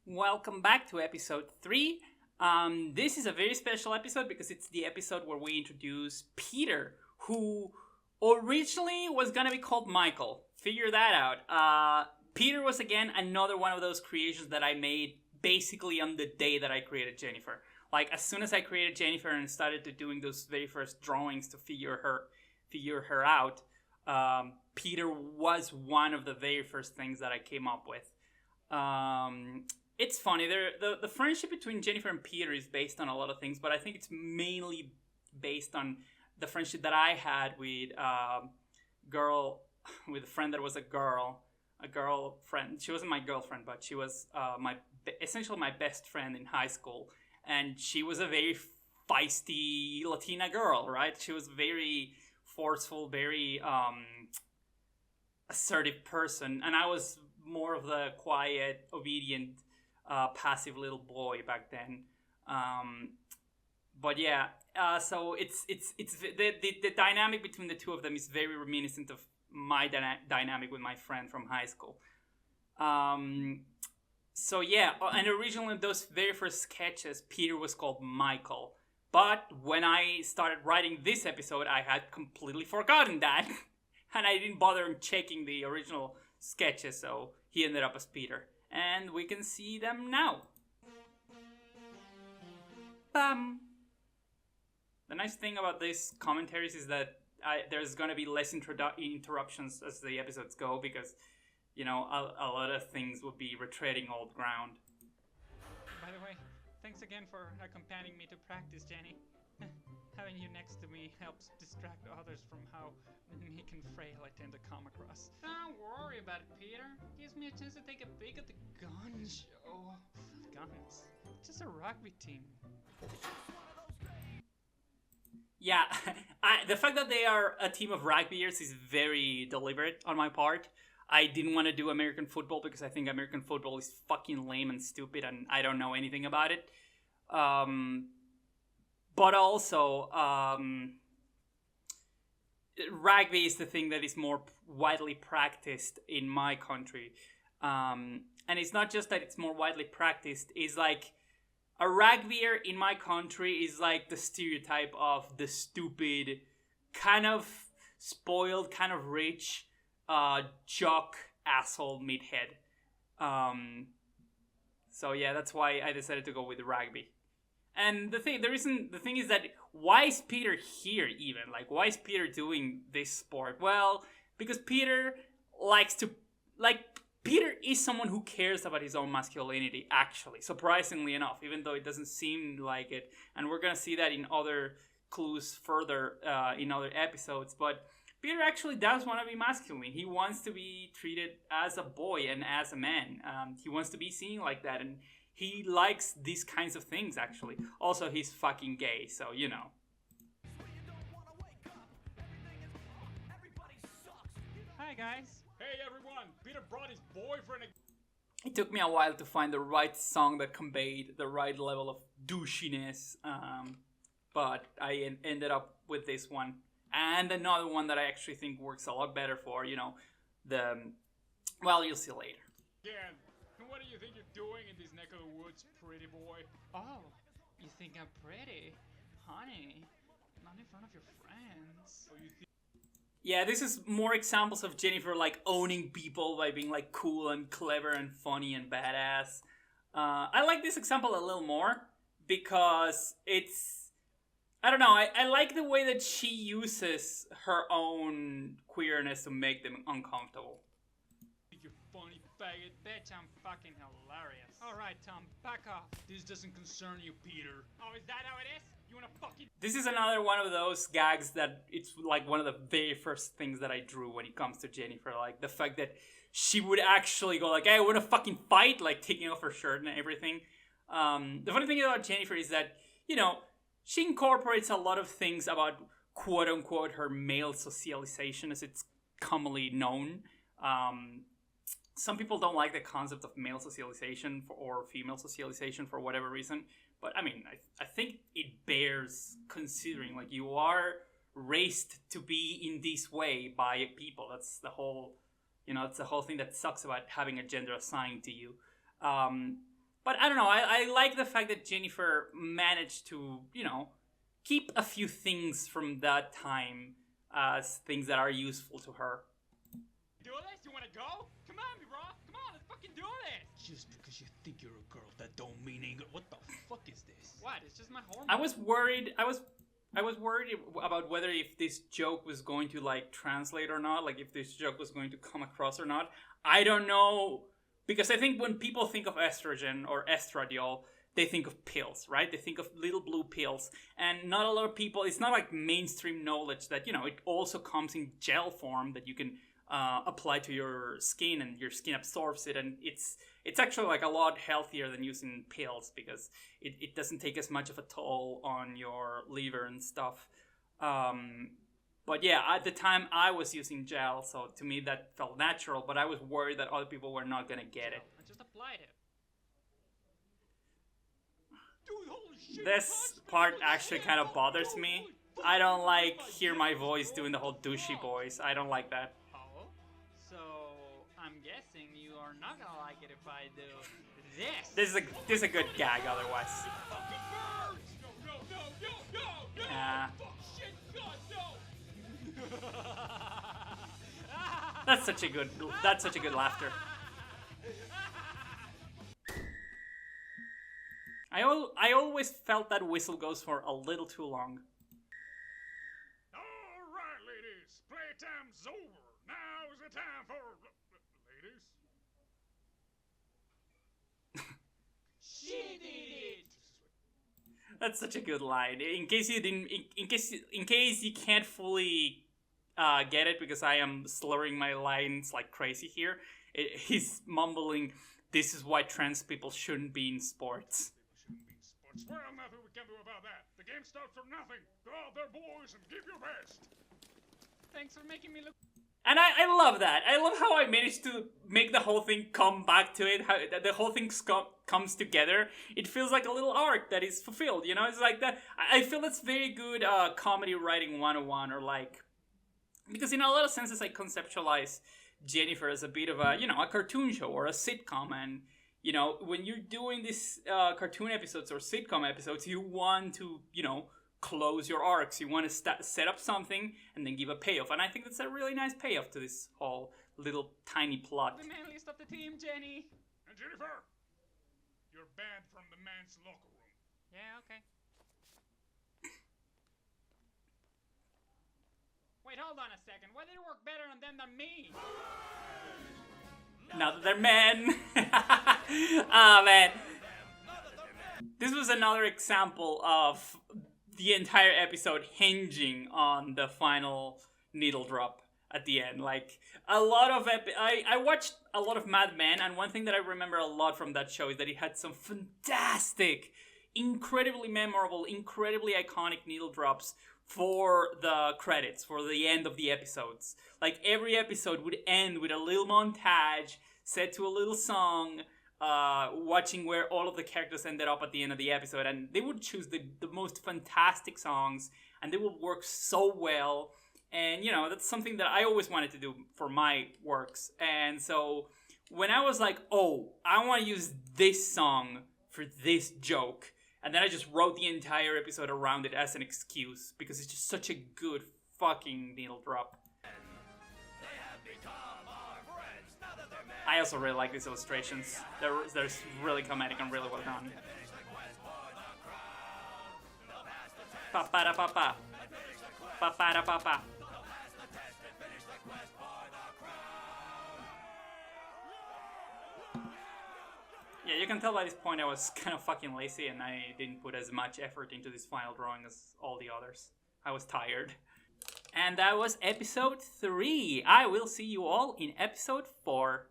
Welcome back to episode 3. This is a very special episode because it's the episode where we introduce Peter, who originally was going to be called Michael. Figure that out. Peter was again another one of those creations that I made basically on the day that I created Jennyffer. Like, as soon as I created Jennyffer and started to doing those very first drawings to figure her out, Peter was one of the very first things that I came up with. It's funny. The friendship between Jennyffer and Peter is based on a lot of things, but I think it's mainly based on the friendship that I had with with a friend that was a girlfriend. She wasn't my girlfriend, but she was essentially my best friend in high school, and she was a very feisty Latina girl, right? She was very forceful, very assertive person, and I was more of the quiet, obedient, passive little boy back then. But yeah, so it's the dynamic between the two of them is very reminiscent of my dynamic with my friend from high school. So yeah, and originally those very first sketches, Peter was called Michael. But when I started writing this episode, I had completely forgotten that, and I didn't bother checking the original sketches, so he ended up as Peter. And we can see them now. Bam! The nice thing about these commentaries is that there's going to be less interruptions as the episodes go, because, you know, a lot of things will be retreading old ground. By the way, thanks again for accompanying me to practice, Jenny. Having you next to me helps distract others from how meek and frail I tend to come across. Don't worry about it, Peter. Gives me a chance to take a peek at the gun show. Guns? Just a rugby team. Yeah, the fact that they are a team of rugbyers is very deliberate on my part. I didn't want to do American football because I think American football is fucking lame and stupid and I don't know anything about it. But also, rugby is the thing that is more widely practiced in my country. And it's not just that it's more widely practiced, it's like a rugbyer in my country is like the stereotype of the stupid, kind of spoiled, kind of rich, jock asshole meathead. So yeah, that's why I decided to go with rugby. And the thing is that why is Peter here even? Like, why is Peter doing this sport? Well, because Peter Peter is someone who cares about his own masculinity, actually, surprisingly enough, even though it doesn't seem like it. And we're gonna see that in other clues further in other episodes. But Peter actually does want to be masculine. He wants to be treated as a boy and as a man. He wants to be seen like that, and he likes these kinds of things, actually. Also, he's fucking gay, so, you know. Hi, guys. Hey everyone, Peter brought his boyfriend. It took me a while to find the right song that conveyed the right level of douchiness, but I ended up with this one. And another one that I actually think works a lot better for, you know, well, you'll see later. Again, what do you think you're doing in this neck of the woods, pretty boy? Oh, you think I'm pretty? Honey, not in front of your friends. Oh, you think? Yeah, this is more examples of Jennyffer, like, owning people by being, like, cool and clever and funny and badass. I like this example a little more because it's, I don't know, I like the way that she uses her own queerness to make them uncomfortable. You funny faggot. Bitch, I'm fucking hilarious. Alright, Tom, back off. This doesn't concern you, Peter. Oh, is that how it is? You wanna fucking... This is another one of those gags that it's like one of the very first things that I drew when it comes to Jennyffer. Like the fact that she would actually go like, hey, I wanna fucking fight, like taking off her shirt and everything. The funny thing about Jennyffer is that, you know, she incorporates a lot of things about quote unquote her male socialization as it's commonly known. Some people don't like the concept of male socialization or female socialization for whatever reason. But I mean, I think it bears considering. Like, you are raised to be in this way by people. That's the whole, you know, it's the whole thing that sucks about having a gender assigned to you. But I don't know, I like the fact that Jennyffer managed to, keep a few things from that time as things that are useful to her. Do this? You wanna go? Come on, bro. Come on, let's fucking do this. Just because you think you're a girl, that don't mean English. What the fuck is this? What? It's just my hormone. I was worried about whether if this joke was going to like translate or not, like if this joke was going to come across or not. I don't know, because I think when people think of estrogen or estradiol, they think of pills, right? They think of little blue pills. And not a lot of people, it's not like mainstream knowledge that, it also comes in gel form that you can apply to your skin and your skin absorbs it. And it's actually like a lot healthier than using pills because it doesn't take as much of a toll on your liver and stuff. But yeah, at the time I was using gel, so to me that felt natural, but I was worried that other people were not gonna get it. I just applied it. Dude, holy shit, This part actually kind of bothers me. I don't like hear my voice doing the whole douchey voice. I don't like that. Oh? So, I'm guessing you are not gonna like it if I do this. This is a good gag otherwise. fucking birds! No, no, no, no, no, no! Yeah. Fuck, shit, God, no! That's such a good laughter. I always felt that whistle goes for a little too long. Alright, ladies, playtime's over. Now's the time for... ladies? She did it! That's such a good line. In case you can't fully get it because I am slurring my lines like crazy here. He's mumbling, "This is why trans people shouldn't be in sports." Shouldn't be sports. Well, nothing we can do about that. The game starts from nothing. Go out there, boys, and give your best. Thanks for making me look. And I love that. I love how I managed to make the whole thing come back to it. How the whole thing comes together. It feels like a little arc that is fulfilled. It's like that. I feel that's very good comedy writing 101, or like, because in a lot of senses I conceptualize Jennyffer as a bit of a a cartoon show or a sitcom, and when you're doing these cartoon episodes or sitcom episodes, you want to close your arcs. You want to set up something and then give a payoff, and I think that's a really nice payoff to this whole little tiny plot. The manliest of the team, Jenny. And Jennyffer, you're banned from the men's locker room. Yeah, okay. Wait, hold on a second. Why did it work better on them than me? Now that they're men. Ah, man. This was another example of the entire episode hinging on the final needle drop at the end. Like, a lot of I watched a lot of Mad Men, and one thing that I remember a lot from that show is that it had some fantastic, incredibly memorable, incredibly iconic needle drops for the credits, for the end of the episodes. Like, every episode would end with a little montage set to a little song, watching where all of the characters ended up at the end of the episode, and they would choose the most fantastic songs, and they would work so well. And that's something that I always wanted to do for my works. And so when I was like, oh, I want to use this song for this joke, and then I just wrote the entire episode around it as an excuse, because it's just such a good fucking needle drop. I also really like these illustrations. They're really comedic and really well done. Pa-pa-da-pa-pa. Pa-pa-da-pa-pa. Yeah, you can tell by this point I was kind of fucking lazy and I didn't put as much effort into this final drawing as all the others. I was tired. And that was episode 3. I will see you all in episode 4.